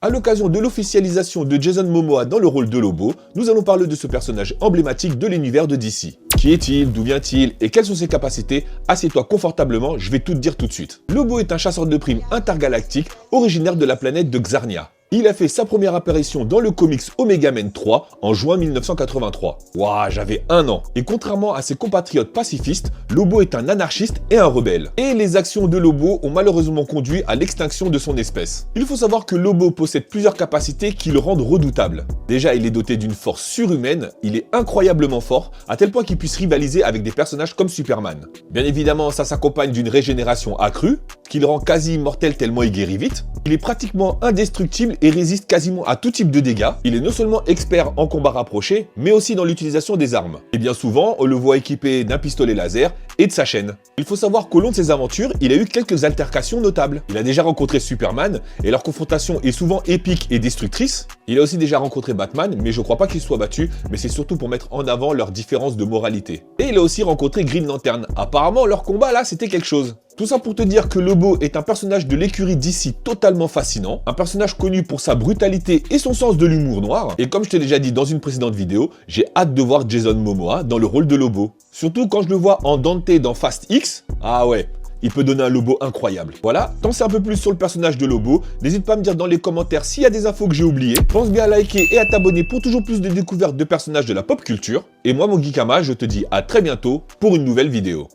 À l'occasion de l'officialisation de Jason Momoa dans le rôle de Lobo, nous allons parler de ce personnage emblématique de l'univers de DC. Qui est-il? D'où vient-il? Et quelles sont ses capacités? Assieds-toi confortablement, je vais tout te dire tout de suite. Lobo est un chasseur de primes intergalactique originaire de la planète de Xarnia. Il a fait sa première apparition dans le comics Omega Men 3 en juin 1983. Waouh, j'avais 1 an. Et contrairement à ses compatriotes pacifistes, Lobo est un anarchiste et un rebelle. Et les actions de Lobo ont malheureusement conduit à l'extinction de son espèce. Il faut savoir que Lobo possède plusieurs capacités qui le rendent redoutable. Déjà, il est doté d'une force surhumaine, il est incroyablement fort, à tel point qu'il puisse rivaliser avec des personnages comme Superman. Bien évidemment, ça s'accompagne d'une régénération accrue, qui le rend quasi immortel tellement il guérit vite. Il est pratiquement indestructible et résiste quasiment à tout type de dégâts. Il est non seulement expert en combat rapproché, mais aussi dans l'utilisation des armes. Et bien souvent, on le voit équipé d'un pistolet laser et de sa chaîne. Il faut savoir qu'au long de ses aventures, il a eu quelques altercations notables. Il a déjà rencontré Superman, et leur confrontation est souvent épique et destructrice. Il a aussi déjà rencontré Batman, mais je crois pas qu'il soit battu, mais c'est surtout pour mettre en avant leurs différences de moralité. Et il a aussi rencontré Green Lantern. Apparemment, leur combat là, c'était quelque chose. Tout ça pour te dire que Lobo est un personnage de l'écurie DC totalement fascinant, un personnage connu pour sa brutalité et son sens de l'humour noir, et comme je t'ai déjà dit dans une précédente vidéo, j'ai hâte de voir Jason Momoa dans le rôle de Lobo. Surtout quand je le vois en Dante dans Fast X, ah ouais, il peut donner un Lobo incroyable. Voilà, t'en sais un peu plus sur le personnage de Lobo, n'hésite pas à me dire dans les commentaires s'il y a des infos que j'ai oubliées, pense bien à liker et à t'abonner pour toujours plus de découvertes de personnages de la pop culture, et moi mon Geekama, je te dis à très bientôt pour une nouvelle vidéo.